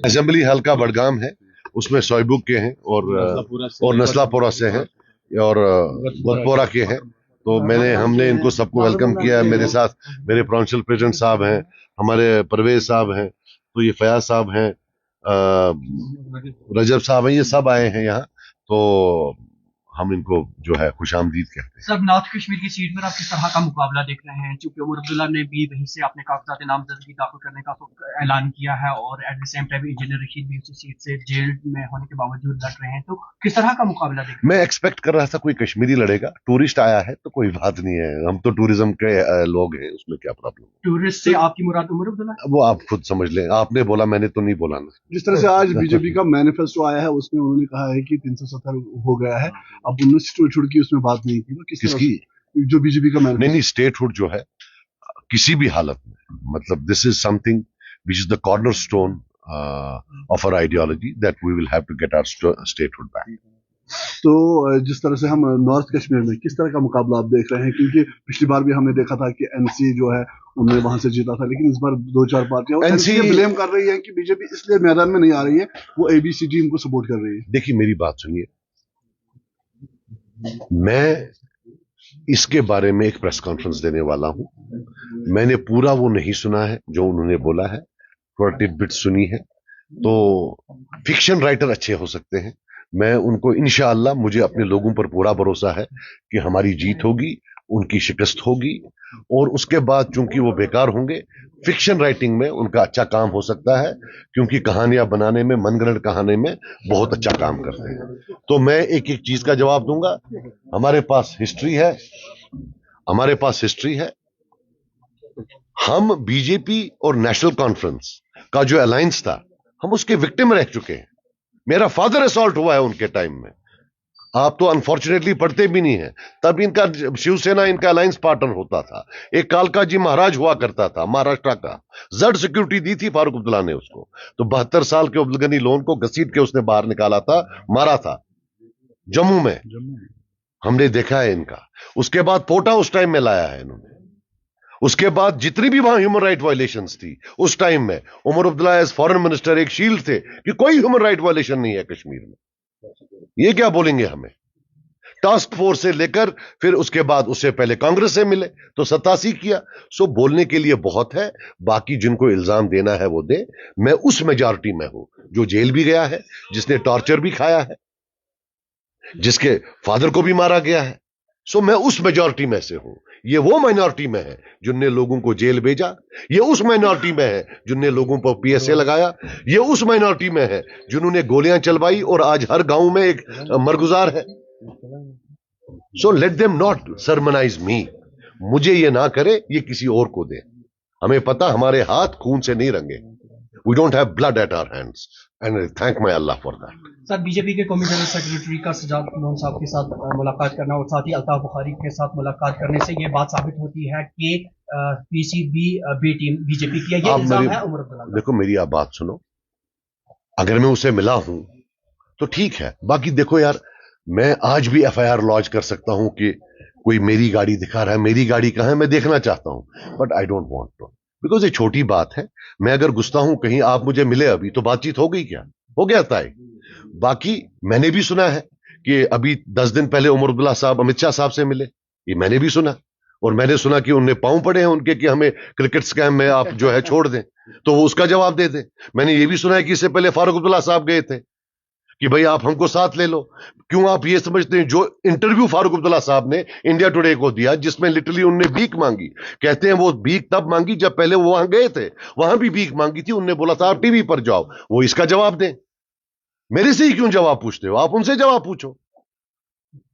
Assembly हल्का बडगाम है, उसमें सोयबुक के हैं और नस्लापुरा से हैं और वतपोरा के हैं। तो हमने इनको सबको वेलकम किया है। मेरे साथ मेरे प्रोविंशियल प्रेसिडेंट साहब हैं, हमारे परवेज साहब हैं, तो ये फयाज साहब हैं, रजब साहब हैं, ये सब आए हैं यहाँ। तो हम इनको जो है खुशामदीद कहते हैं। सर, नॉर्थ कश्मीर की सीट पर आप किस तरह का मुकाबला देख रहे हैं? चूंकि उमर अब्दुल्ला ने भी वहीं से अपने कागजात नामजदगी दाखिल करने का ऐलान किया है और at the same time engineer Rashid भी उसी सीट से जेल में होने के बावजूद लड़ रहे हैं, तो किस तरह का मुकाबला देख रहे हैं? मैं एक्सपेक्ट कर रहा था कोई कश्मीरी लड़ेगा, टूरिस्ट आया है तो कोई बात नहीं है, हम तो टूरिज्म के लोग हैं, उसमें क्या प्रॉब्लम। टूरिस्ट से आपकी मुराद उमर अब्दुल्ला? वो आप खुद समझ लें, आपने बोला, मैंने तो नहीं बोला ना। जिस तरह से आज बीजेपी का मैनिफेस्टो आया है उसमें उन्होंने कहा है कि 370 हो गया है, अब 19 की उसमें बात नहीं की। तो किसकी? जो बीजेपी का नहीं, स्टेटहुड जो है किसी भी हालत में, मतलब this is something which is the corner stone of our ideology that we will have to get our statehood back. तो जिस तरह से हम नॉर्थ कश्मीर में किस तरह का मुकाबला आप देख रहे हैं, क्योंकि पिछली बार भी हमने देखा था कि एनसी जो है उन्होंने वहां से जीता था, लेकिन इस बार 2-4 पार्टियां एनसी ब्लेम कर रही है कि बीजेपी इसलिए मैदान में नहीं आ रही है, वो एबीसी टीम को सपोर्ट कर रही है। देखिए, मेरी बात सुनिए, मैं इसके बारे में एक प्रेस कॉन्फ्रेंस देने वाला हूं। मैंने पूरा वो नहीं सुना है जो उन्होंने बोला है, थोड़ा टिडबिट सुनी है। तो फिक्शन राइटर अच्छे हो सकते हैं, मैं उनको इंशाअल्लाह, मुझे अपने लोगों पर पूरा भरोसा है कि हमारी जीत होगी, उनकी शिकस्त होगी, और उसके बाद चूंकि वो बेकार होंगे, फिक्शन राइटिंग में उनका अच्छा काम हो सकता है, क्योंकि कहानियां बनाने में, मनगढ़ंत कहानी में बहुत अच्छा काम करते हैं। तो मैं एक एक चीज का जवाब दूंगा। हमारे पास हिस्ट्री है, हमारे पास हिस्ट्री है। हम बीजेपी और नेशनल कॉन्फ्रेंस का जो अलायंस था, हम उसके विक्टिम रह चुके हैं। मेरा फादर असॉल्ट हुआ है उनके टाइम में, आप तो अनफॉर्चुनेटली पढ़ते भी नहीं है। तब इनका शिवसेना इनका अलायंस पार्टनर होता था। एक कालका जी महाराज हुआ करता था महाराष्ट्र का, जड सिक्योरिटी दी थी फारूक अब्दुल्ला ने उसको, तो 72 साल के अब्दुल गनी लोन को घसीट के उसने बाहर निकाला था, मारा था जम्मू में, हमने देखा है इनका। उसके बाद पोटा उस टाइम में लाया है इन्होंने। उसके बाद जितनी भी वहां ह्यूमन राइट वायलेशंस थी उस टाइम में, Omar Abdullah as foreign minister एक शील्ड थे कि कोई ह्यूमन राइट वायलेशन नहीं है कश्मीर में। ये क्या बोलेंगे हमें? टास्क फोर्स से लेकर फिर उसके बाद उससे पहले कांग्रेस से मिले तो 87 किया। सो बोलने के लिए बहुत है, बाकी जिनको इल्जाम देना है वो दे। मैं उस मेजॉरिटी में हूं जो जेल भी गया है, जिसने टॉर्चर भी खाया है, जिसके फादर को भी मारा गया है। सो मैं उस मेजॉरिटी में से हूं। ये वो माइनॉरिटी में है जिनने लोगों को जेल भेजा, ये उस माइनॉरिटी में है जिनने लोगों पर पीएसए लगाया, ये उस माइनॉरिटी में है जिन्होंने गोलियां चलवाई और आज हर गांव में एक मरगुजार है। सो लेट देम नॉट सरमनाइज मी। मुझे ये ना करे, ये किसी और को दे। हमें पता हमारे हाथ खून से नहीं रंगे। We don't have blood at our hands and I thank my Allah for that. Sir, BJP के कौमी जनरल सेक्रेटरी का सज्जाद लोन साहब के साथ मुलाकात करना और साथ ही अल्ताफ बुखारी के साथ मुलाकात करने से ये बात साबित होती है कि पीसीबी बी टीम बीजेपी की है, ये इल्जाम है उमर अब्दुल्ला। देखो, मेरी आप बात सुनो, अगर मैं उसे मिला हूं तो ठीक है, बाकी देखो यार, मैं आज भी एफआईआर लॉन्च कर सकता हूं कि कोई मेरी गाड़ी दिखा रहा है, मेरी गाड़ी कहां है, मैं देखना चाहता हूं, but I don't want to, because ये छोटी बात है। मैं अगर गुस्सा हूं कहीं, आप मुझे मिले अभी, तो बातचीत हो गई, क्या हो गया तय। बाकी मैंने भी सुना है कि अभी 10 दिन पहले उमर अब्दुल्ला साहब अमित शाह साहब से मिले, ये मैंने भी सुना, और मैंने सुना कि उनने पांव पड़े हैं उनके कि हमें क्रिकेट स्कैम में आप जो है छोड़ दें, तो वो उसका जवाब दे दें। मैंने ये भी सुना है कि इससे पहले फारूक अब्दुल्ला साहब गए थे कि भाई आप हमको साथ ले लो। क्यों आप ये समझते हैं, जो इंटरव्यू फारूक अब्दुल्ला साहब ने इंडिया टुडे को दिया, जिसमें लिटरली उनने भीख मांगी, कहते हैं वो भीख तब मांगी जब पहले वो वहां गए थे, वहां भी भीख मांगी थी, उनने बोला था आप टीवी पर जाओ, वो इसका जवाब दें। मेरे से ही क्यों जवाब पूछते हो, आप उनसे जवाब पूछो।